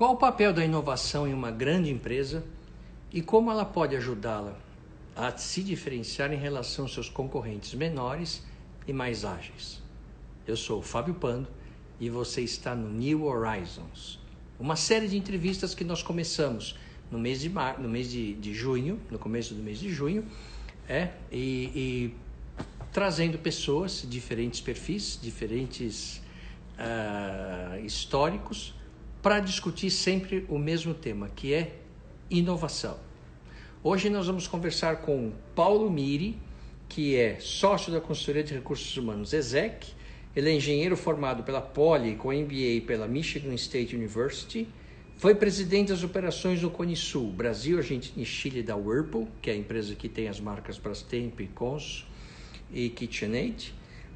Qual o papel da inovação em uma grande empresa e como ela pode ajudá-la a se diferenciar em relação aos seus concorrentes menores e mais ágeis? Eu sou o Fábio Pando e você está no New Horizons, uma série de entrevistas que nós começamos no mês de junho, no começo do mês de junho, e trazendo pessoas, diferentes perfis, diferentes históricos, para discutir sempre o mesmo tema, que é inovação. Hoje nós vamos conversar com Paulo Miri, que é sócio da consultoria de recursos humanos ESEC. Ele é engenheiro formado pela Poli, com MBA pela Michigan State University. Foi presidente das operações no Cone Sul, Brasil, Argentina e Chile da Whirlpool, que é a empresa que tem as marcas Brastemp, Cons e KitchenAid.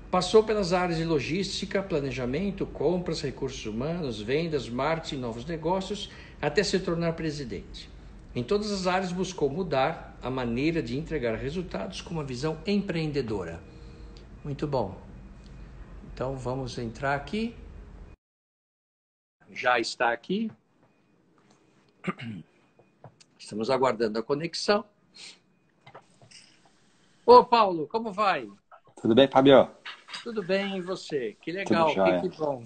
Passou pelas áreas de logística, planejamento, compras, recursos humanos, vendas, marketing e novos negócios, até se tornar presidente. Em todas as áreas buscou mudar a maneira de entregar resultados com uma visão empreendedora. Muito bom. Então vamos entrar aqui. Já está aqui. Estamos aguardando a conexão. Ô Paulo, como vai? Tudo bem, Fabio? Tudo bem, e você? Que legal,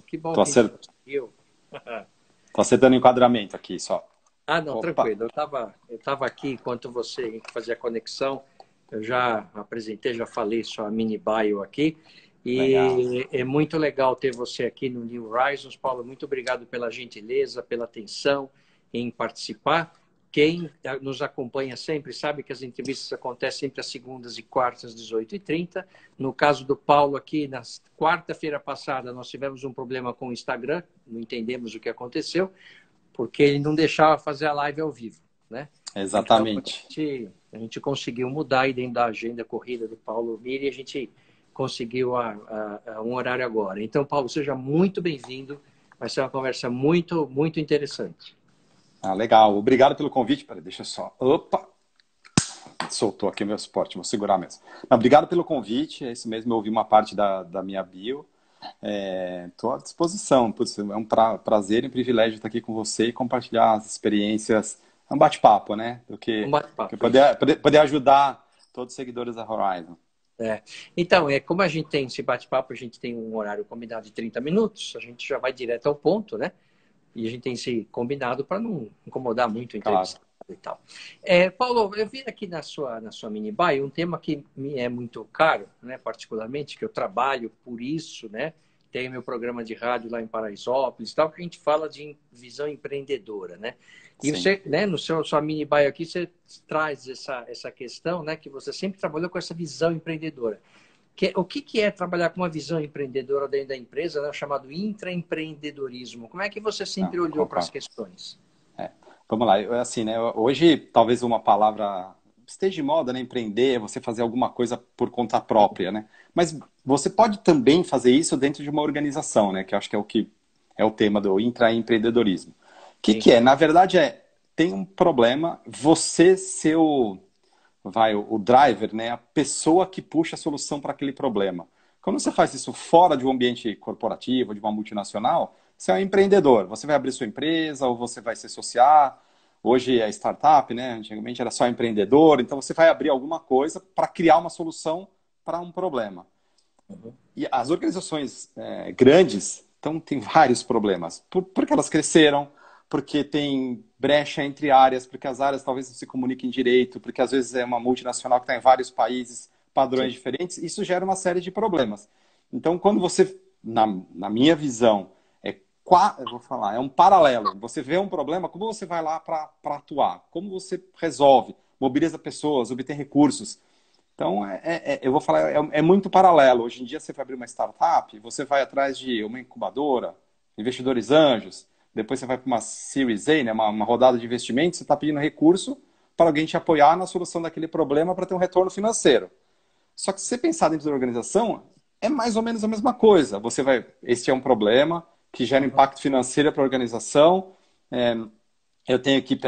que bom Tô que a gente conseguiu. Tô acertando o enquadramento aqui só. Ah, não, Opa. tranquilo. Eu tava aqui enquanto você fazia a conexão. Eu já apresentei, já falei sua mini bio aqui. E Legal. é muito legal ter você aqui no New Horizons. Paulo, muito obrigado pela gentileza, pela atenção em participar. Quem nos acompanha sempre sabe que as entrevistas acontecem entre as segundas e quartas, às 18h30. No caso do Paulo aqui, na quarta-feira passada, nós tivemos um problema com o Instagram. Não entendemos o que aconteceu, porque ele não deixava fazer a live ao vivo, né? Exatamente. Então, a gente conseguiu mudar aí dentro da agenda corrida do Paulo Miri, e a gente conseguiu um horário agora. Então, Paulo, seja muito bem-vindo. Vai ser uma conversa muito, muito interessante. Ah, legal. Obrigado pelo convite. Peraí, deixa eu só... Opa! Soltou aqui o meu suporte, vou segurar mesmo. Não, obrigado pelo convite. É isso mesmo, eu ouvi uma parte da minha bio. Estou à disposição. Putz, é um prazer e um privilégio estar aqui com você e compartilhar as experiências. É um bate-papo, né? Um bate-papo. Poder ajudar todos os seguidores da Horizon. Então, como a gente tem esse bate-papo, a gente tem um horário combinado de 30 minutos, a gente já vai direto ao ponto, né? E a gente tem se combinado para não incomodar muito o entrevistado e tal. Paulo, eu vi aqui na sua mini bio um tema que me é muito caro, né? Particularmente, que eu trabalho por isso, né? Tenho meu programa de rádio lá em Paraisópolis e tal, que a gente fala de visão empreendedora, né? E Sim. você, né, sua mini bio aqui, você traz essa questão, né? Que você sempre trabalhou com essa visão empreendedora. O que é trabalhar com uma visão empreendedora dentro da empresa, né, chamado intraempreendedorismo? Como é que você sempre olhou para as questões? Vamos lá, assim, né? Hoje, talvez uma palavra esteja de moda, né? Empreender, você fazer alguma coisa por conta própria, né? Mas você pode também fazer isso dentro de uma organização, né? Que eu acho que é o tema do intraempreendedorismo. O que é? Na verdade, tem um problema, você ser o driver, né? A pessoa que puxa a solução para aquele problema. Quando você faz isso fora de um ambiente corporativo, de uma multinacional, você é um empreendedor. Você vai abrir sua empresa ou você vai se associar. Hoje é startup, né? Antigamente era só empreendedor. Então você vai abrir alguma coisa para criar uma solução para um problema. E as organizações grandes têm vários problemas. Porque elas cresceram, porque tem brecha entre áreas, porque as áreas talvez não se comuniquem direito, porque às vezes é uma multinacional que está em vários países, padrões diferentes. Isso gera uma série de problemas. Então, quando você, na minha visão, eu vou falar, é um paralelo. Você vê um problema, como você vai lá para atuar? Como você resolve? Mobiliza pessoas, obtém recursos. Então, eu vou falar, é muito paralelo. Hoje em dia, você vai abrir uma startup, você vai atrás de uma incubadora, investidores anjos, depois você vai para uma Series A, né, uma rodada de investimentos, você está pedindo recurso para alguém te apoiar na solução daquele problema para ter um retorno financeiro. Só que se você pensar dentro da organização, é mais ou menos a mesma coisa. Este é um problema que gera impacto financeiro para a organização. Eu tenho que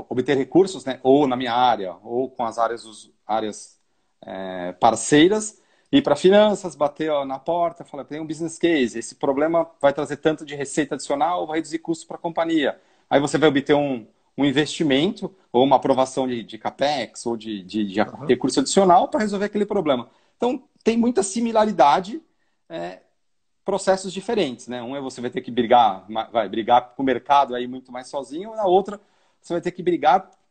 obter recursos, né, ou na minha área, ou com as áreas parceiras, ir para finanças, bater na porta, falar, tem um business case, esse problema vai trazer tanto de receita adicional ou vai reduzir custo para a companhia. aí você vai obter um investimento ou uma aprovação de CAPEX ou de recurso adicional para resolver aquele problema. Então, tem muita similaridade, processos diferentes, né? Um é você vai ter que brigar com o mercado aí muito mais sozinho, na outra você vai ter que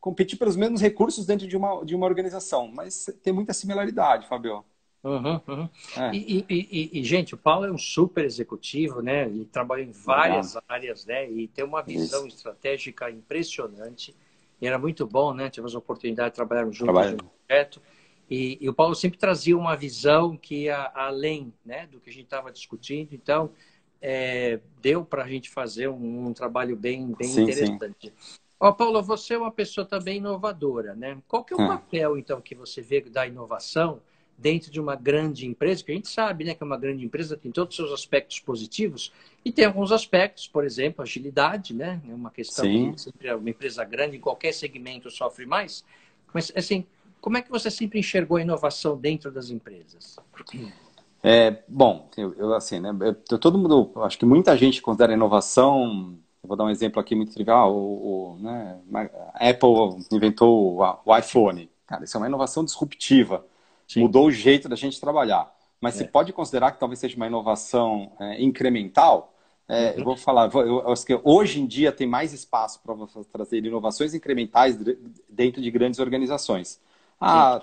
competir pelos mesmos recursos dentro de uma organização. Mas tem muita similaridade, Fabio. Uhum, uhum. É. Gente, o Paulo é um super executivo, né? Ele trabalha em várias áreas, né? E tem uma visão estratégica impressionante. E era muito bom, né? Tivemos a oportunidade de trabalhar juntos no projeto. E o Paulo sempre trazia uma visão que ia além, né, do que a gente estava discutindo. Então, deu para a gente fazer um trabalho bem interessante. Ó, Paulo, você é uma pessoa também inovadora, né? Qual que é o papel, então, que você vê da inovação dentro de uma grande empresa? Que a gente sabe, né, que uma grande empresa tem todos os seus aspectos positivos e tem alguns aspectos, por exemplo, agilidade, né? É uma questão que sempre uma empresa grande em qualquer segmento sofre mais. Mas, assim, como é que você sempre enxergou a inovação dentro das empresas? Bom, assim, né? Todo mundo, acho que muita gente considera inovação. Eu vou dar um exemplo aqui muito trivial. Né, a Apple inventou o iPhone. Cara, isso é uma inovação disruptiva. Sim. Mudou o jeito da gente trabalhar. Mas você pode considerar que talvez seja uma inovação incremental? Eu vou falar, eu acho que hoje em dia tem mais espaço para você trazer inovações incrementais dentro de grandes organizações.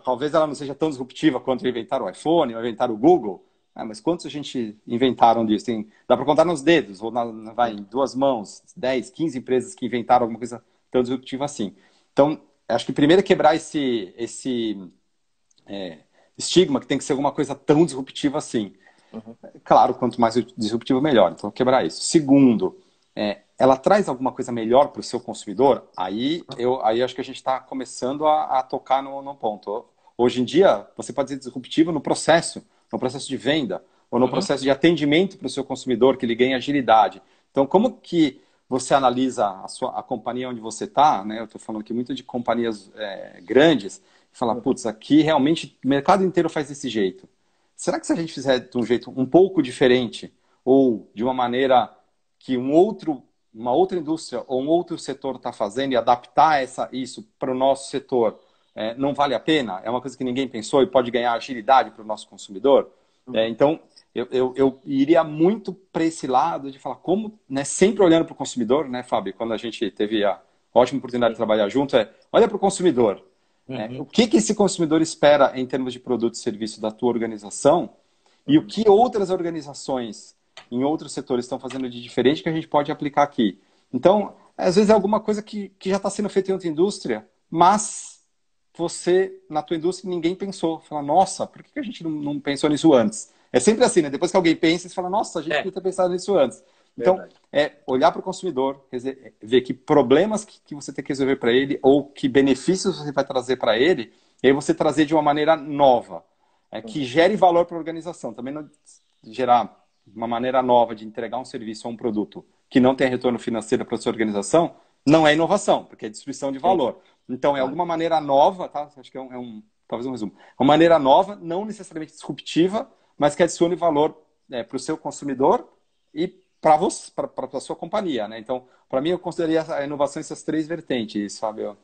Talvez ela não seja tão disruptiva quanto inventar o iPhone ou inventar o Google. Mas quantos a gente inventaram disso? Dá para contar nos dedos, ou em 2 mãos, 10, 15 empresas que inventaram alguma coisa tão disruptiva assim. Então, acho que primeiro é quebrar esse estigma que tem que ser alguma coisa tão disruptiva assim. Claro, quanto mais disruptivo, melhor. Então, quebrar isso. Segundo, ela traz alguma coisa melhor para o seu consumidor? Aí acho que a gente está começando a tocar no ponto. Hoje em dia, você pode ser disruptivo no processo de venda, ou no processo de atendimento para o seu consumidor, que ele ganhe agilidade. Então, como que você analisa a companhia onde você está, né? Eu estou falando aqui muito de companhias grandes, e fala, putz, aqui realmente o mercado inteiro faz desse jeito. Será que se a gente fizer de um jeito um pouco diferente, ou de uma maneira que uma outra indústria ou um outro setor está fazendo e adaptar isso para o nosso setor, não vale a pena? É uma coisa que ninguém pensou e pode ganhar agilidade para o nosso consumidor? Então, eu iria muito para esse lado de falar como, né, sempre olhando para o consumidor, né, Fábio? Quando a gente teve a ótima oportunidade de trabalhar junto, olha para o consumidor. O que esse consumidor espera em termos de produto e serviço da tua organização e o que outras organizações em outros setores estão fazendo de diferente que a gente pode aplicar aqui. Então, às vezes é alguma coisa que já está sendo feita em outra indústria, mas você, na tua indústria, ninguém pensou. Fala, nossa, por que a gente não pensou nisso antes? É sempre assim, né? Depois que alguém pensa, você fala, nossa, a gente podia ter pensado nisso antes. Então, olhar para o consumidor, ver que problemas que você tem que resolver para ele ou que benefícios você vai trazer para ele, e aí você trazer de uma maneira nova, que gere valor para a organização. Também não gerar uma maneira nova de entregar um serviço ou um produto que não tem retorno financeiro para a sua organização, não é inovação, porque é destruição de valor. Então, é alguma maneira nova, tá? Acho que talvez um resumo. Uma maneira nova, não necessariamente disruptiva, mas que adicione valor para o seu consumidor e para a sua companhia, né? Então, para mim, eu consideraria a inovação essas 3 vertentes, Fábio.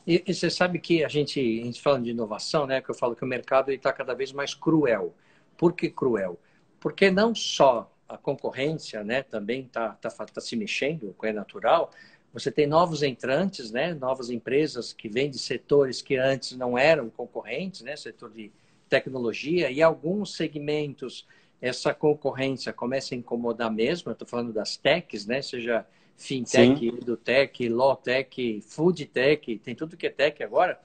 E você sabe que a gente falando de inovação, né? Que eu falo que o mercado está cada vez mais cruel. Por que cruel? Porque não só a concorrência, né, também tá se mexendo, que é natural. Você tem novos entrantes, né? Novas empresas que vêm de setores que antes não eram concorrentes, né? Setor de tecnologia, e alguns segmentos essa concorrência começa a incomodar mesmo. Eu estou falando das techs, né? Seja fintech, edutech, lawtech, foodtech, tem tudo que é tech agora.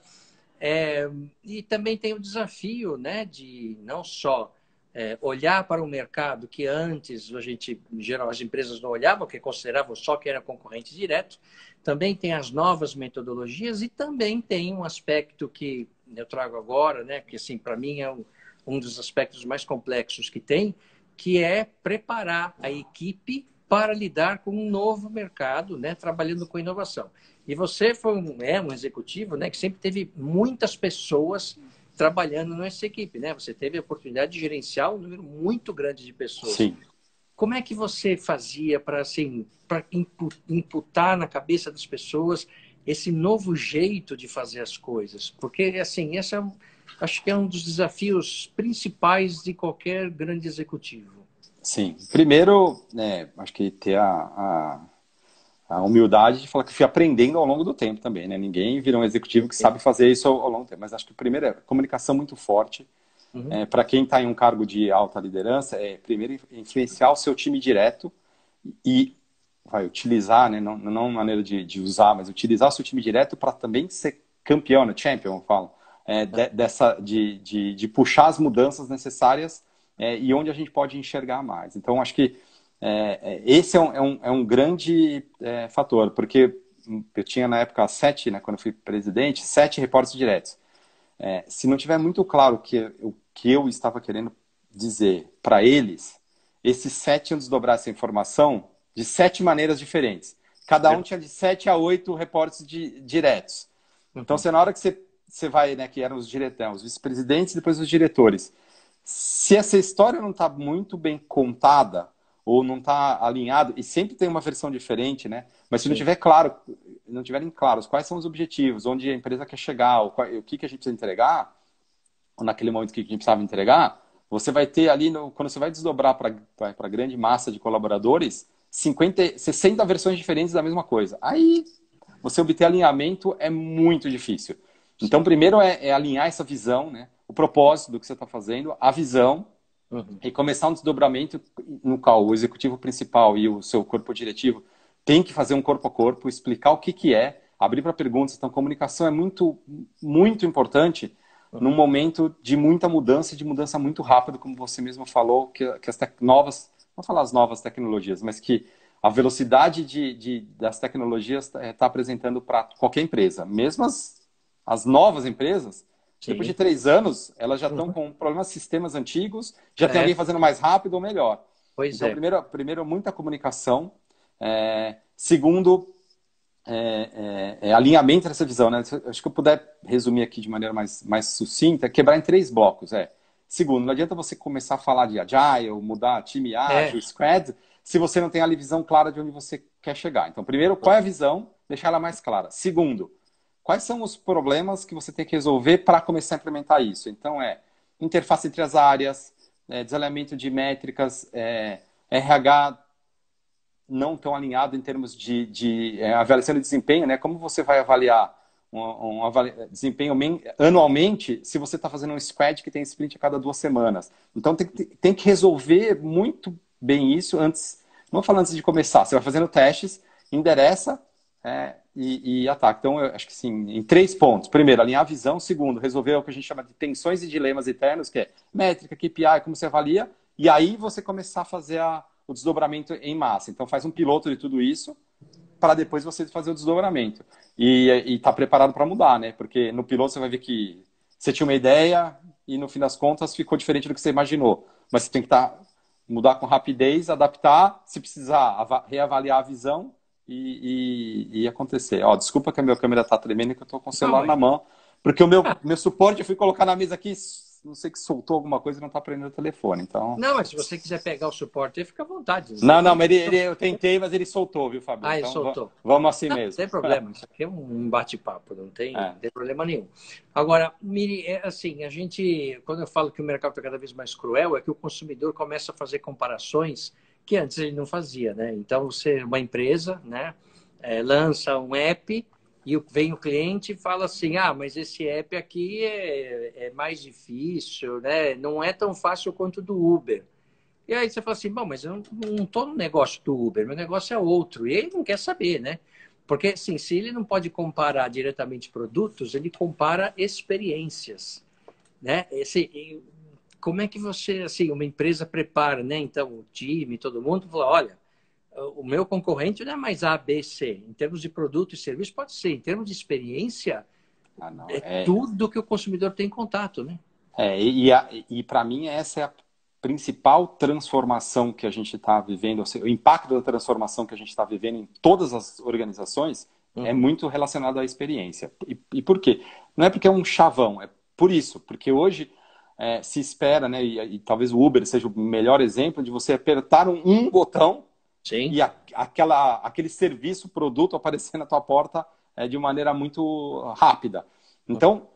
E também tem o desafio, né, de não só olhar para o mercado que antes em geral, as empresas não olhavam, porque consideravam só que era concorrente direto. Também tem as novas metodologias e também tem um aspecto que eu trago agora, né, que assim, para mim é um dos aspectos mais complexos que tem, que é preparar a equipe para lidar com um novo mercado, né, trabalhando com inovação. E você foi um executivo, né, que sempre teve muitas pessoas trabalhando nessa equipe, né? Você teve a oportunidade de gerenciar um número muito grande de pessoas. Sim. como é que você fazia para assim, para imputar na cabeça das pessoas esse novo jeito de fazer as coisas? Porque assim, acho que é um dos desafios principais de qualquer grande executivo. Sim. Primeiro, acho que ter a humildade de falar que fui aprendendo ao longo do tempo também, né? Ninguém vira um executivo que sabe fazer isso ao longo do tempo. Mas acho que o primeiro é comunicação muito forte. Uhum. Para quem está em um cargo de alta liderança, primeiro influenciar o seu time direto e vai utilizar, né? Não maneira de usar, mas utilizar o seu time direto para também ser campeão, né? Champion, eu falo. De puxar as mudanças necessárias e onde a gente pode enxergar mais. Então, acho que esse é um grande fator, porque eu tinha na época 7, né, quando eu fui presidente, 7 reportes diretos. Se não tiver muito claro o que eu estava querendo dizer para eles, esses 7 iam desdobrar essa informação de 7 maneiras diferentes. Cada um tinha de 7 a 8 reportes diretos. Então, na hora que você vai, né, que eram os diretores, os vice-presidentes e depois os diretores, se essa história não está muito bem contada ou não está alinhado, e sempre tem uma versão diferente, né? Mas se não tiver claro, não tiverem claros quais são os objetivos, onde a empresa quer chegar, o que a gente precisa entregar, ou naquele momento que a gente precisava entregar, você vai ter ali, quando você vai desdobrar para a grande massa de colaboradores, 60 versões diferentes da mesma coisa. Aí, você obter alinhamento é muito difícil. Então, primeiro é alinhar essa visão, né? O propósito do que você está fazendo, a visão, e começar um desdobramento no qual o executivo principal e o seu corpo diretivo tem que fazer um corpo a corpo, explicar o que é, abrir para perguntas. Então, comunicação é muito, muito importante num momento de muita mudança e de mudança muito rápida, como você mesmo falou, que as novas, não falar as novas tecnologias, mas que a velocidade das tecnologias está apresentando para qualquer empresa. Mesmo as novas empresas, depois de 3 anos, elas já estão com problemas de sistemas antigos, já tem alguém fazendo mais rápido ou melhor. Pois Então, primeiro muita comunicação. Segundo, alinhamento dessa visão. Né? Acho que eu puder resumir aqui de maneira mais sucinta, quebrar em 3 blocos. Segundo, não adianta você começar a falar de Agile, mudar time ágil, Squad, se você não tem a visão clara de onde você quer chegar. Então, primeiro, qual é a visão? Deixar ela mais clara. Segundo, quais são os problemas que você tem que resolver para começar a implementar isso? Então, interface entre as áreas, desalinhamento de métricas, RH não tão alinhado em termos de avaliação de desempenho, né? Como você vai avaliar desempenho anualmente se você está fazendo um squad que tem sprint a cada 2 semanas? Então, tem que resolver muito bem isso antes, não falando antes de começar. Você vai fazendo testes, endereça e ataca. Então, eu acho que sim, em 3 pontos. Primeiro, alinhar a visão. Segundo, resolver o que a gente chama de tensões e dilemas internos, que é métrica, KPI, como você avalia. E aí você começar a fazer o desdobramento em massa. Então, faz um piloto de tudo isso para depois você fazer o desdobramento. E tá preparado para mudar, né? Porque no piloto você vai ver que você tinha uma ideia e no fim das contas ficou diferente do que você imaginou. Mas você tem que mudar com rapidez, adaptar, se precisar, reavaliar a visão e acontecer. Desculpa que a minha câmera tá tremendo e que eu tô com o celular na mão. Porque o meu suporte eu fui colocar na mesa aqui, não sei que soltou alguma coisa e não tá prendendo o telefone. Então... Não, mas se você quiser pegar o suporte, fica à vontade. Não, mas eu tentei, mas ele soltou, viu, Fabio? Ele então, soltou. Vamos assim mesmo. Não tem problema, isso aqui é um bate-papo, não tem problema nenhum. Agora, Miri, assim, quando eu falo que o mercado está cada vez mais cruel, é que o consumidor começa a fazer comparações que antes ele não fazia, né? Então, uma empresa, né, lança um app e vem o cliente e fala assim, mas esse app aqui é mais difícil, né? Não é tão fácil quanto o do Uber. E aí você fala assim, bom, mas eu não estou no negócio do Uber, meu negócio é outro. E ele não quer saber, né? Porque, assim, se ele não pode comparar diretamente produtos, ele compara experiências, né? Como é que você, assim, uma empresa prepara, né? Então, o time, todo mundo fala, olha, o meu concorrente não é mais A, B, C. Em termos de produto e serviço, pode ser. Em termos de experiência, tudo que o consumidor tem em contato, né? E para mim, essa é a principal transformação que a gente está vivendo, ou seja, o impacto da transformação que a gente está vivendo em todas as organizações é muito relacionado à experiência. E por quê? Não é porque é um chavão, é por isso. Porque hoje se espera, né? E talvez o Uber seja o melhor exemplo de você apertar um botão Sim. e aquele serviço, produto aparecer na tua porta de maneira muito rápida. Então,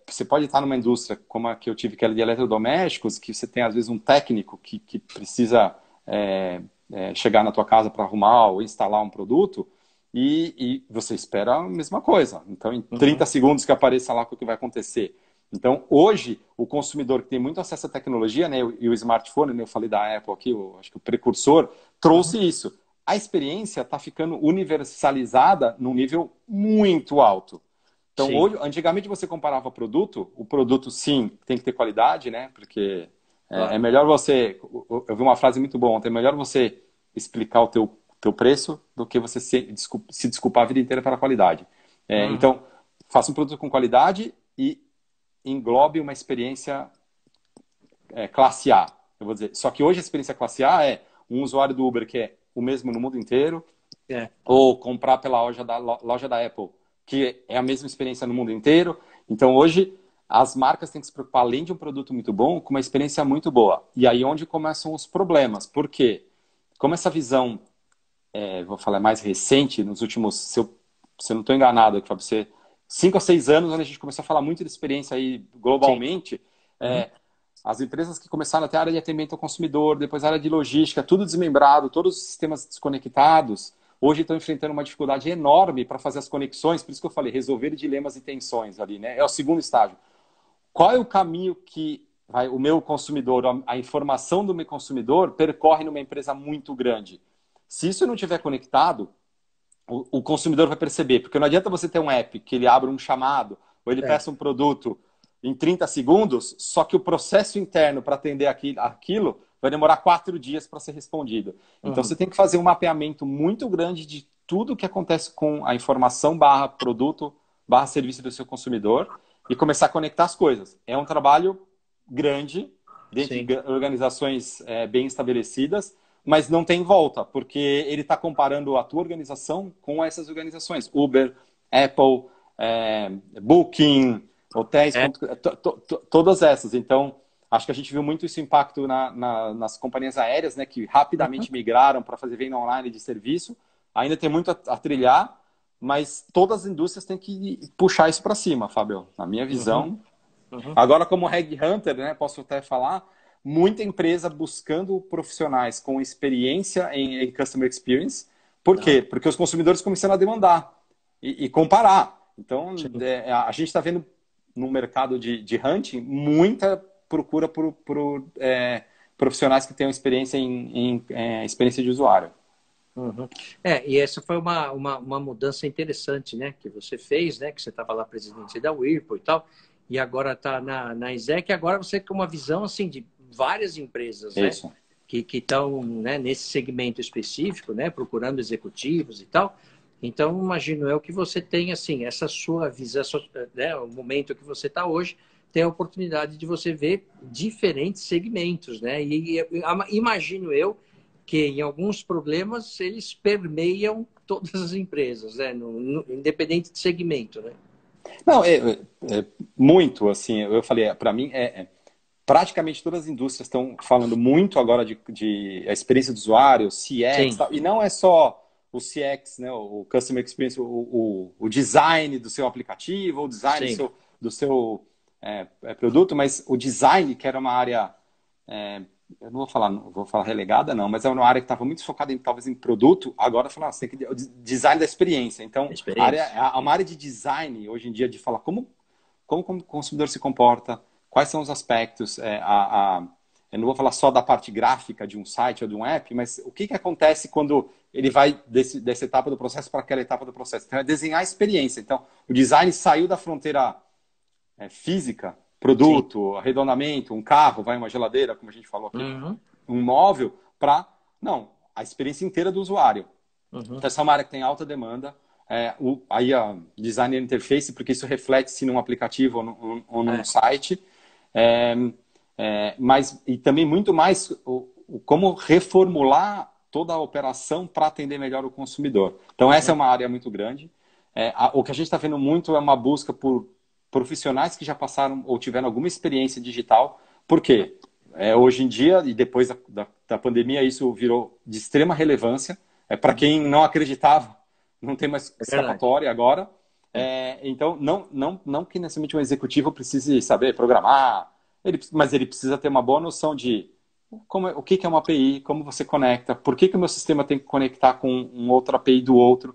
você pode estar numa indústria como a que eu tive, que era de eletrodomésticos, que você tem, às vezes, um técnico que precisa chegar na tua casa para arrumar ou instalar um produto e você espera a mesma coisa. Então, em 30 segundos que apareça lá o que vai acontecer. Então, hoje, o consumidor que tem muito acesso à tecnologia, né, e o smartphone, né, eu falei da Apple aqui, acho que o precursor, trouxe isso. A experiência está ficando universalizada num nível muito alto. Então, Sim. hoje, antigamente você comparava produto, o produto sim tem que ter qualidade, né? Porque é Claro. melhor você. Eu vi uma frase muito boa ontem: é melhor você explicar o teu preço do que você se desculpar a vida inteira pela qualidade. Então, faça um produto com qualidade e englobe uma experiência classe A, eu vou dizer. Só que hoje a experiência classe A é um usuário do Uber que é o mesmo no mundo inteiro, ou comprar pela loja da Apple, que é a mesma experiência no mundo inteiro. Então hoje as marcas têm que se preocupar, além de um produto muito bom, com uma experiência muito boa. E aí onde começam os problemas. Por quê? Como essa visão, vou falar mais recente, nos últimos, se eu não estou enganado, para você 5 a 6 anos, onde a gente começou a falar muito de experiência aí Sim. globalmente, as empresas que começaram até a área de atendimento ao consumidor, depois a área de logística, tudo desmembrado, todos os sistemas desconectados, hoje estão enfrentando uma dificuldade enorme para fazer as conexões, por isso que eu falei, resolver dilemas e tensões ali, né? É o segundo estágio. Qual é o caminho que o meu consumidor, a informação do meu consumidor percorre numa empresa muito grande? Se isso não estiver conectado, o consumidor vai perceber, porque não adianta você ter um app que ele abra um chamado, ou ele peça um produto em 30 segundos, só que o processo interno para atender aquilo vai demorar 4 dias para ser respondido. Então você tem que fazer um mapeamento muito grande de tudo que acontece com a informação barra produto, barra serviço do seu consumidor e começar a conectar as coisas. É um trabalho grande, dentro de organizações bem estabelecidas, mas não tem volta, porque ele está comparando a tua organização com essas organizações. Uber, Apple, Booking, hotéis, todas essas. Então, acho que a gente viu muito esse impacto nas companhias aéreas, né, que rapidamente migraram para fazer venda online de serviço. Ainda tem muito a trilhar, mas todas as indústrias têm que puxar isso para cima, Fábio, na minha visão. Agora, como headhunter, né, posso até falar, muita empresa buscando profissionais com experiência em Customer Experience. Por quê? Porque os consumidores começaram a demandar e comparar. Então, a gente está vendo no mercado de hunting muita procura por profissionais que tenham experiência em experiência de usuário. E essa foi uma mudança interessante, né, que você fez, né, que você estava lá presidente da Whirlpool e tal, e agora está na Exec, agora você tem uma visão assim de várias empresas, né, que estão, né, nesse segmento específico, né, procurando executivos e tal. Então, imagino eu que você tem assim essa sua visão, né, o momento que você está hoje, tem a oportunidade de você ver diferentes segmentos, né? E imagino eu que em alguns problemas eles permeiam todas as empresas, né? Independente de segmento, né? Não, muito, assim, eu falei, para mim, praticamente todas as indústrias estão falando muito agora de a experiência do usuário, CX, tal, e não é só o CX, né, o Customer Experience, o design do seu aplicativo, o design do seu produto, mas o design, que era uma área, eu não vou falar relegada, não, mas é uma área que estava muito focada talvez em produto, agora falar assim, tem que o design da experiência. Então, uma área de design, hoje em dia, de falar como o consumidor se comporta, quais são os aspectos, eu não vou falar só da parte gráfica de um site ou de um app, mas o que acontece quando ele vai dessa etapa do processo para aquela etapa do processo. Então, é desenhar a experiência. Então, o design saiu da fronteira física, produto, arredondamento, um carro, uma geladeira, como a gente falou aqui, um móvel, para, a experiência inteira do usuário. Então, essa é uma área que tem alta demanda. Aí a design interface, porque isso reflete-se num aplicativo ou num site. Mas e também muito mais como reformular toda a operação para atender melhor o consumidor. Então essa é uma área muito grande. O que a gente está vendo muito é uma busca por profissionais que já passaram ou tiveram alguma experiência digital. Por quê? Hoje em dia, e depois da pandemia, isso virou de extrema relevância. Para quem não acreditava, não tem mais escapatória agora. Então, não que necessariamente um executivo precise saber programar, mas ele precisa ter uma boa noção de o que é uma API, como você conecta, por que o meu sistema tem que conectar com um outro API do outro,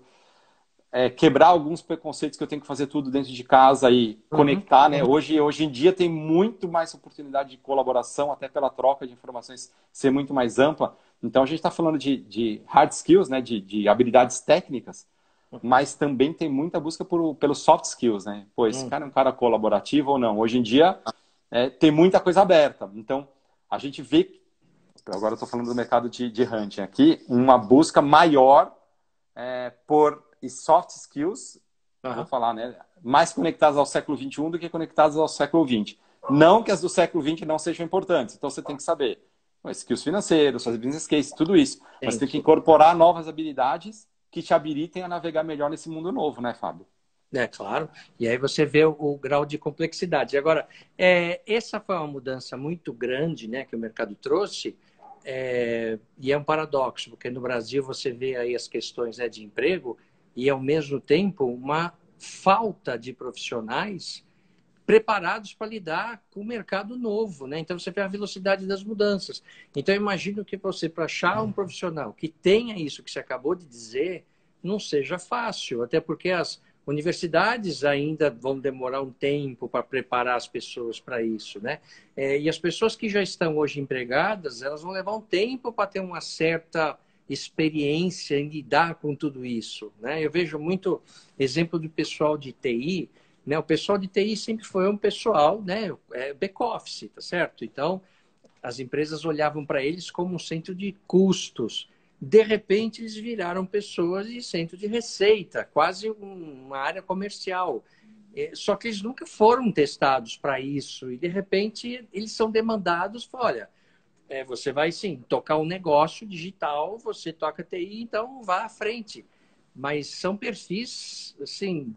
quebrar alguns preconceitos que eu tenho que fazer tudo dentro de casa e conectar, né? Hoje em dia tem muito mais oportunidade de colaboração, até pela troca de informações ser muito mais ampla. Então, a gente está falando de hard skills, né? De habilidades técnicas, mas também tem muita busca pelos soft skills, né? Pô, esse cara é um cara colaborativo ou não? Hoje em dia, tem muita coisa aberta. Então, a gente vê, agora eu estou falando do mercado de hunting aqui, uma busca maior por soft skills, vou falar, né? Mais conectadas ao século XXI do que conectadas ao século XX. Não que as do século XX não sejam importantes. Então, você tem que saber skills financeiros, fazer business case, tudo isso. Mas tem que incorporar novas habilidades que te habilitem a navegar melhor nesse mundo novo, né, Fábio? Claro. E aí você vê o grau de complexidade. Agora, essa foi uma mudança muito grande, né, que o mercado trouxe, e é um paradoxo, porque no Brasil você vê aí as questões, né, de emprego e, ao mesmo tempo, uma falta de profissionais preparados para lidar com o mercado novo, né? Então você vê a velocidade das mudanças. Então eu imagino que você, para achar um profissional que tenha isso que você acabou de dizer, não seja fácil, até porque as universidades ainda vão demorar um tempo para preparar as pessoas para isso, né? E as pessoas que já estão hoje empregadas, elas vão levar um tempo para ter uma certa experiência em lidar com tudo isso, né? Eu vejo muito exemplo do pessoal de TI, né? O pessoal de TI sempre foi um pessoal, né, back-office, tá certo? Então, as empresas olhavam para eles como um centro de custos. De repente, eles viraram pessoas de centro de receita, quase uma área comercial. Só que eles nunca foram testados para isso. E, de repente, eles são demandados, olha, você vai, sim, tocar um negócio digital, você toca TI, então vá à frente. Mas são perfis, assim,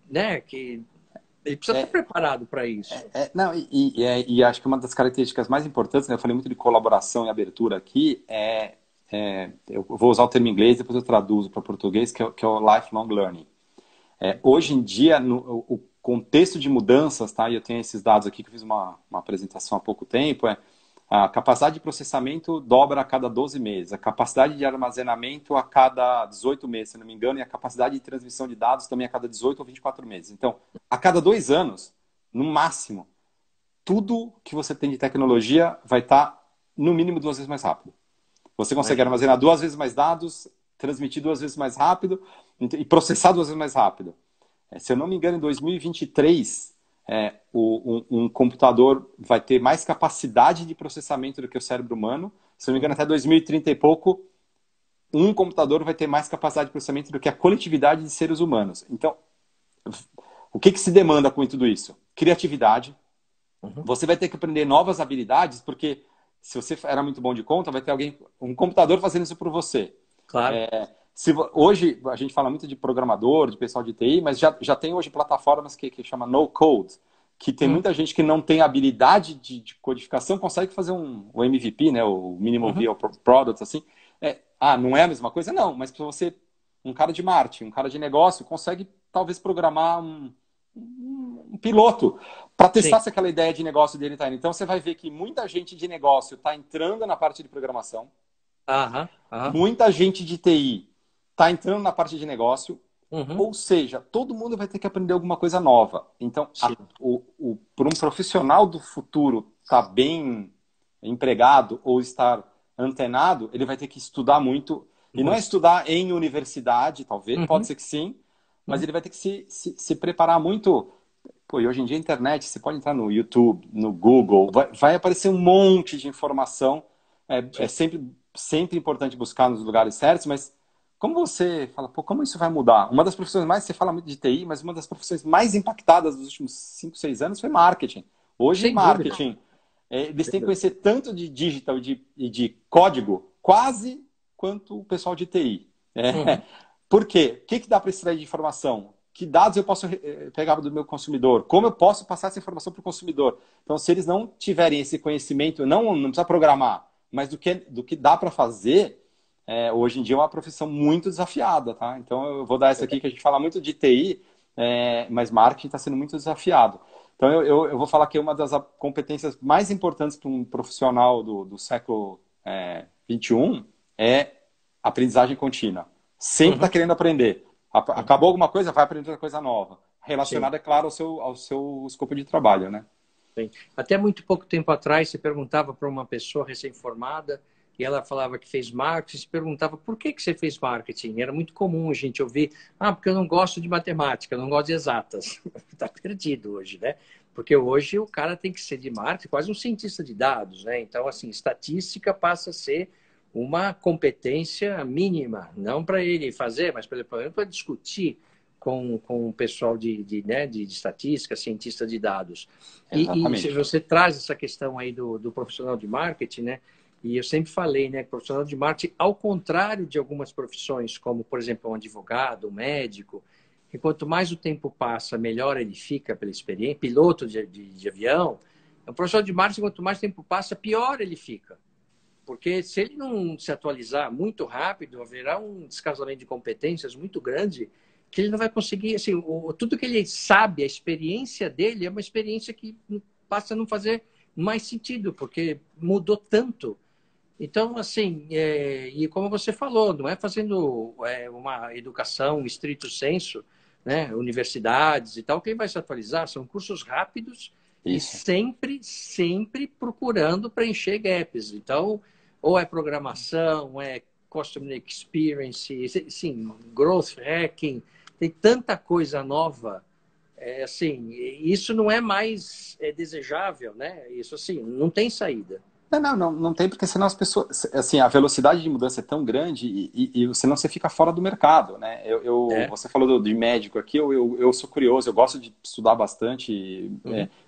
né, que ele precisa estar preparado para isso. Não, e acho que uma das características mais importantes, né, eu falei muito de colaboração e abertura aqui, eu vou usar o termo em inglês, depois eu traduzo para português, que é o lifelong learning. Hoje em dia, o contexto de mudanças, tá? E eu tenho esses dados aqui que eu fiz uma apresentação há pouco tempo, a capacidade de processamento dobra a cada 12 meses, a capacidade de armazenamento a cada 18 meses, se não me engano, e a capacidade de transmissão de dados também a cada 18 ou 24 meses. Então, a cada 2 anos, no máximo, tudo que você tem de tecnologia vai estar, no mínimo, 2 vezes mais rápido. Você consegue armazenar 2 vezes mais dados, transmitir 2 vezes mais rápido e processar 2 vezes mais rápido. Se eu não me engano, em 2023... um computador vai ter mais capacidade de processamento do que o cérebro humano. Se não me engano, até 2030 e pouco, um computador vai ter mais capacidade de processamento do que a coletividade de seres humanos. Então, o que se demanda com tudo isso? Criatividade. Você vai ter que aprender novas habilidades, porque se você era muito bom de conta, vai ter um computador fazendo isso por você. Claro. Hoje, a gente fala muito de programador, de pessoal de TI, mas já tem hoje plataformas que chama no code, que tem muita gente que não tem habilidade de codificação, consegue fazer o MVP, né, o Minimal Viable Product, assim. Não é a mesma coisa? Não, mas para você, um cara de marketing, um cara de negócio, consegue talvez programar um piloto para testar se aquela ideia de negócio dele está indo. Então, você vai ver que muita gente de negócio está entrando na parte de programação, muita gente de TI está entrando na parte de negócio, ou seja, todo mundo vai ter que aprender alguma coisa nova. Então, por um profissional do futuro estar bem empregado ou estar antenado, ele vai ter que estudar muito. E não é estudar em universidade, talvez, pode ser que sim, mas ele vai ter que se preparar muito. Pô, e hoje em dia a internet, você pode entrar no YouTube, no Google, vai aparecer um monte de informação. É sempre importante buscar nos lugares certos, mas como você fala, pô, como isso vai mudar? Uma das profissões mais, você fala muito de TI, mas uma das profissões mais impactadas dos últimos 5, 6 anos foi marketing. Hoje, Sem marketing, eles têm que conhecer tanto de digital e de código, quase quanto o pessoal de TI. Por quê? O que dá para extrair de informação? que dados eu posso pegar do meu consumidor? Como eu posso passar essa informação para o consumidor? Então, se eles não tiverem esse conhecimento, não precisa programar, mas do que dá para fazer, hoje em dia é uma profissão muito desafiada, tá? Então, eu vou dar essa aqui, que a gente fala muito de TI, mas marketing está sendo muito desafiado. Então, eu vou falar que uma das competências mais importantes para um profissional do século XXI é aprendizagem contínua. Sempre está querendo aprender. Acabou alguma coisa, vai aprender outra coisa nova. Relacionada, é claro, ao seu escopo de trabalho, né? Sim. Até muito pouco tempo atrás, você perguntava para uma pessoa recém-formada e ela falava que fez marketing, se perguntava por que você fez marketing. Era muito comum a gente ouvir, porque eu não gosto de matemática, eu não gosto de exatas. Está perdido hoje, né? Porque hoje o cara tem que ser de marketing, quase um cientista de dados, né? Então, assim, estatística passa a ser uma competência mínima, não para ele fazer, mas para discutir com o pessoal de estatística, cientista de dados. E se você traz essa questão aí do profissional de marketing, né? E eu sempre falei, né, que o profissional de marketing, ao contrário de algumas profissões, como, por exemplo, um advogado, um médico, que quanto mais o tempo passa, melhor ele fica pela experiência, piloto de avião, o profissional de marketing, quanto mais tempo passa, pior ele fica. Porque se ele não se atualizar muito rápido, haverá um descasamento de competências muito grande que ele não vai conseguir, assim, tudo que ele sabe, a experiência dele é uma experiência que passa a não fazer mais sentido, porque mudou tanto. Então, assim, e como você falou, não é fazendo uma educação estrito sensu, né, universidades e tal, que ele vai se atualizar, são cursos rápidos e sempre procurando preencher gaps. Então, ou é programação, ou é customer experience, sim, growth hacking, tem tanta coisa nova, assim, isso não é mais desejável, né? Isso, assim, não tem saída. Não tem, porque senão as pessoas, assim, a velocidade de mudança é tão grande e senão você fica fora do mercado, né? Você falou de médico aqui, eu sou curioso, eu gosto de estudar bastante.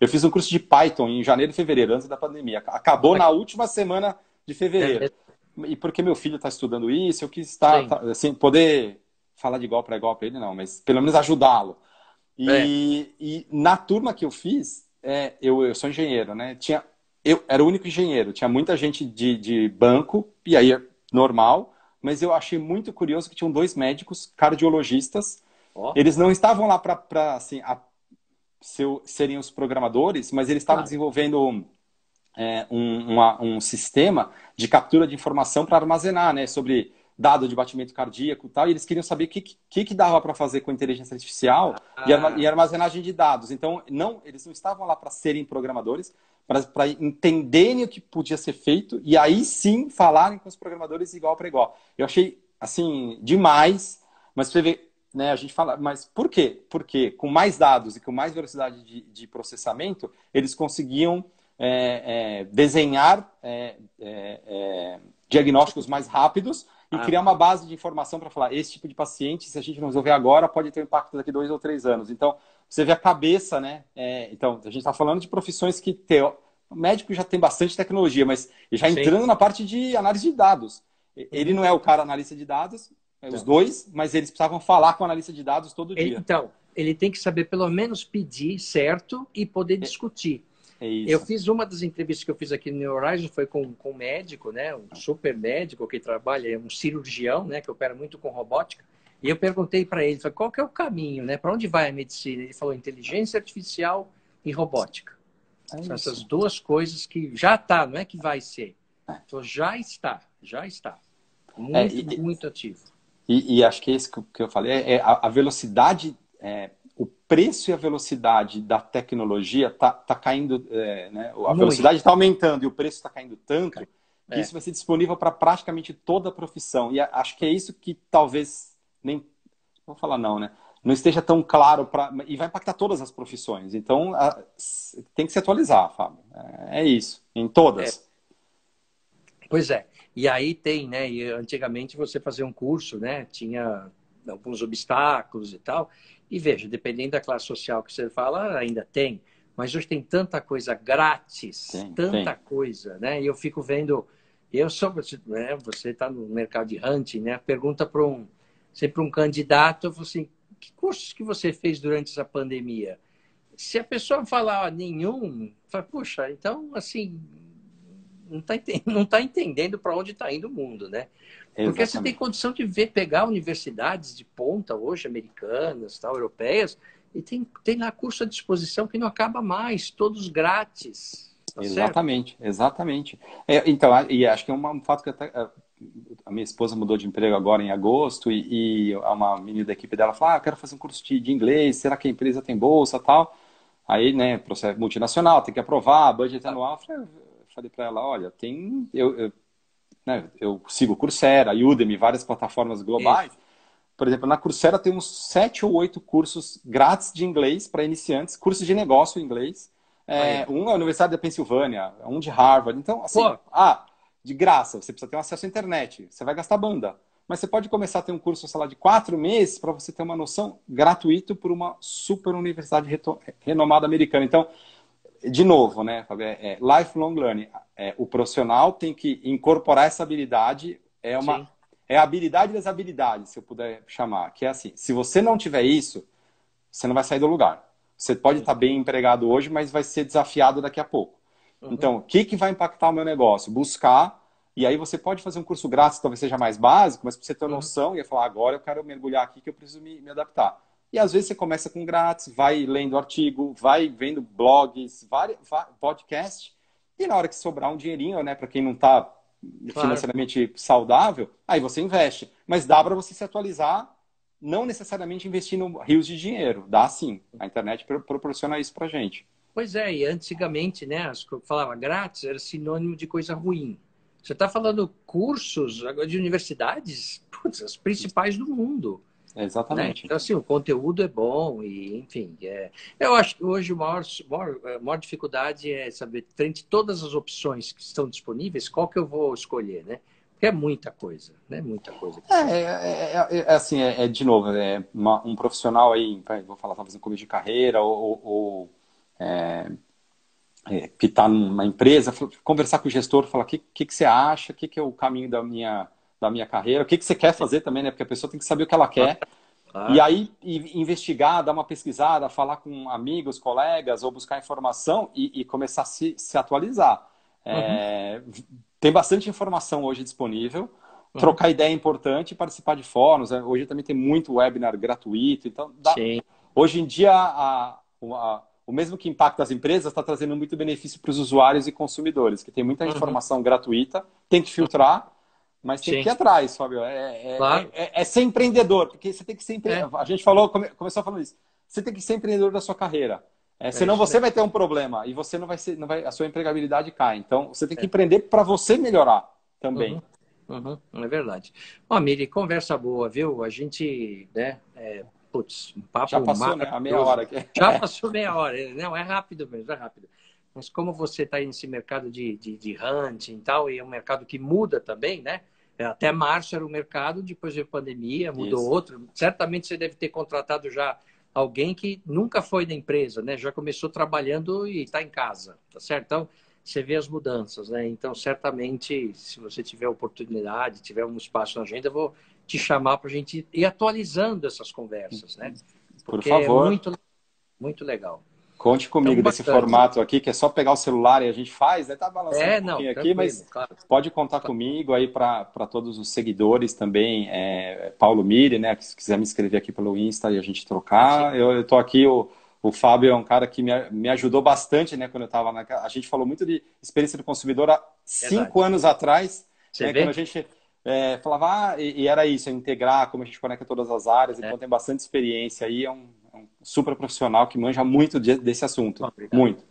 Eu fiz um curso de Python em janeiro e fevereiro, antes da pandemia. Acabou na última semana de fevereiro. E porque meu filho está estudando isso, eu quis assim, poder falar de igual para ele, não, mas pelo menos ajudá-lo. E na turma que eu fiz, eu sou engenheiro, né? Eu era o único engenheiro, tinha muita gente de banco, e aí é normal, mas eu achei muito curioso que tinham 2 médicos cardiologistas. Eles não estavam lá para assim, serem os programadores, mas eles estavam desenvolvendo um sistema de captura de informação para armazenar, né, sobre dado de batimento cardíaco e tal, e eles queriam saber o que dava para fazer com inteligência artificial e armazenagem de dados. Então, eles não estavam lá para serem programadores, para entenderem o que podia ser feito e aí sim falarem com os programadores igual para igual. Eu achei, assim, demais, mas você vê, né, a gente fala, mas por quê? Porque com mais dados e com mais velocidade de processamento, eles conseguiam desenhar diagnósticos mais rápidos e criar uma base de informação para falar, esse tipo de paciente, se a gente não resolver agora, pode ter um impacto daqui 2 ou 3 anos. Então, você vê a cabeça, né? Então, a gente está falando de profissões que o médico já tem bastante tecnologia, mas já entrando na parte de análise de dados. Ele não é o cara analista de dados, os dois, mas eles precisavam falar com o analista de dados todo dia. Então, ele tem que saber pelo menos pedir certo e poder discutir. Eu fiz uma das entrevistas que eu fiz aqui no New Horizons, foi com um médico, né, um super médico que trabalha, um cirurgião, né, que opera muito com robótica. E eu perguntei para ele, qual que é o caminho, né? Para onde vai a medicina? Ele falou inteligência artificial e robótica. São essas 2 coisas que já está, não é que vai ser. Então, já está. Muito ativo. E acho que é isso que eu falei, a velocidade, o preço e a velocidade da tecnologia tá caindo, né? A velocidade está aumentando e o preço está caindo tanto que isso vai ser disponível para praticamente toda a profissão. E acho que é isso que talvez nem vou falar não, né? Não esteja tão claro e vai impactar todas as profissões. Então tem que se atualizar, Fábio. É isso, em todas. Pois é. E aí tem, né? E antigamente você fazia um curso, né? Tinha alguns obstáculos e tal. E veja, dependendo da classe social que você fala, ainda tem. Mas hoje tem tanta coisa grátis, tanta coisa, né? E eu fico vendo. Você está no mercado de hunting, né? Pergunta para sempre um candidato, eu falo assim, que cursos que você fez durante essa pandemia? Se a pessoa falar nenhum, fala, puxa, então, assim, não tá entendendo para onde está indo o mundo, né? Porque você tem Exatamente. condição de ver, pegar universidades de ponta hoje, americanas, tal, europeias, e tem lá curso à disposição que não acaba mais, todos grátis, tá certo? Exatamente, exatamente. Então, e acho que é um fato que até, a minha esposa mudou de emprego agora em agosto e uma menina da equipe dela falou, eu quero fazer um curso de inglês, será que a empresa tem bolsa e tal? Aí, né, processo multinacional, tem que aprovar, budget anual. Eu falei para ela, olha, né, eu sigo o Coursera, Udemy, várias plataformas globais. Isso. Por exemplo, na Coursera tem uns 7 ou 8 cursos grátis de inglês para iniciantes, cursos de negócio em inglês. Aí. Um na Universidade da Pensilvânia, um de Harvard. Então, assim, Pô, de graça, você precisa ter um acesso à internet, você vai gastar banda. Mas você pode começar a ter um curso, sei lá, de 4 meses para você ter uma noção gratuito por uma super universidade renomada americana. Então, de novo, né, Fábio, lifelong learning. O profissional tem que incorporar essa habilidade, sim. é a habilidade das habilidades, se eu puder chamar, que é assim, se você não tiver isso, você não vai sair do lugar. Você pode Sim. estar bem empregado hoje, mas vai ser desafiado daqui a pouco. Uhum. Então, o que vai impactar o meu negócio? Buscar, e aí você pode fazer um curso grátis, talvez seja mais básico, mas para você ter Uhum. noção, e falar, agora eu quero mergulhar aqui que eu preciso me adaptar. E às vezes você começa com grátis, vai lendo artigo, vai vendo blogs, podcast, e na hora que sobrar um dinheirinho, né, para quem não está Claro. financeiramente saudável, aí você investe. Mas dá para você se atualizar, não necessariamente investindo rios de dinheiro. Dá sim. A internet proporciona isso para gente. Pois é, e antigamente, né, as que eu falava grátis era sinônimo de coisa ruim. Você está falando cursos agora de universidades, putz, as principais do mundo, né? Exatamente. Então, assim, o conteúdo é bom e, enfim, eu acho que hoje a maior dificuldade é saber, frente a todas as opções que estão disponíveis, qual que eu vou escolher, né? Porque é muita coisa, né? Muita coisa que tem. Assim, de novo, um profissional aí, vou falar talvez no começo de carreira, que está numa empresa, conversar com o gestor, falar o que você acha, o que é o caminho da minha carreira, o que você quer fazer também, né? Porque a pessoa tem que saber o que ela Claro, quer. E claro. aí, investigar, dar uma pesquisada, falar com amigos, colegas, ou buscar informação e começar a se atualizar. Uhum, Tem bastante informação hoje disponível. uhum. Trocar ideia é importante, participar de fóruns. Hoje também tem muito webinar gratuito. Então, Sim. hoje em dia, o mesmo que impacta as empresas está trazendo muito benefício para os usuários e consumidores, que tem muita Uhum, informação gratuita, tem que filtrar, mas tem que sim, ir atrás, Fábio. claro. É ser empreendedor, porque você tem que ser É, A gente falou, começou falando isso. Você tem que ser empreendedor da sua carreira. é Senão isso você mesmo. vai ter um problema e você não vai, a sua empregabilidade cai. Então você tem que É. empreender para você melhorar também. Uhum, uhum, é verdade. Ó, Miri, conversa boa, viu? A gente, né? Putz, um Já papo passou, né? A meia hora maravilhoso. aqui. Já passou meia hora. Não, é rápido mesmo, é rápido. Mas como você está nesse mercado de hunting e tal, e é um mercado que muda também, né? Até março era o mercado, depois veio a pandemia, mudou Isso. outro. Certamente você deve ter contratado já alguém que nunca foi da empresa, né? Já começou trabalhando e está em casa, tá certo? Então, você vê as mudanças, né? Então, certamente, se você tiver oportunidade, tiver um espaço na agenda, eu vou te chamar para a gente ir atualizando essas conversas, né? Por Porque é favor, muito, muito legal. conte Então, comigo desse bacana. formato aqui, que é só pegar o celular e a gente faz, né? Tá balançando um Não, pouquinho aqui, tranquilo, mas claro. pode contar Claro. comigo aí para todos os seguidores também. Paulo Miri, né? Se quiser me escrever aqui pelo Insta e a gente Sim, trocar. Eu tô aqui, o Fábio é um cara que me ajudou bastante, né? Quando eu estava A gente falou muito de experiência do consumidor há 5 verdade. anos atrás, Você né? Quando a vê? gente falava, e era isso, integrar, como a gente conecta todas as áreas, É. então tem bastante experiência aí, é um super profissional que manja muito desse assunto. Obrigado. Muito.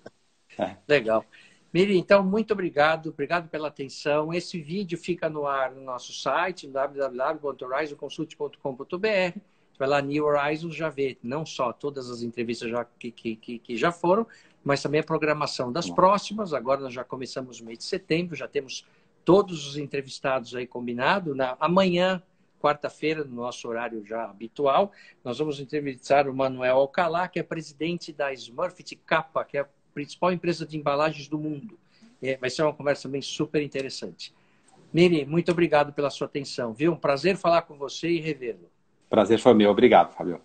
É. Legal. Miri, então, muito obrigado. Obrigado pela atenção. Esse vídeo fica no ar no nosso site, www.horizonsconsult.com.br. Você vai lá, New Horizons, já vê não só todas as entrevistas que já foram, mas também a programação das próximas. Agora nós já começamos o mês de setembro, já temos todos os entrevistados aí combinados. Amanhã, quarta-feira, no nosso horário já habitual, nós vamos entrevistar o Manuel Alcalá, que é presidente da Smurfit Kappa, que é a principal empresa de embalagens do mundo. Vai ser uma conversa também super interessante. Miri, muito obrigado pela sua atenção, viu? Um prazer falar com você e revê-lo. Prazer foi meu. Obrigado, Fábio.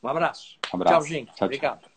Um abraço. Um abraço. Tchau, gente. Tchau, tchau. Obrigado.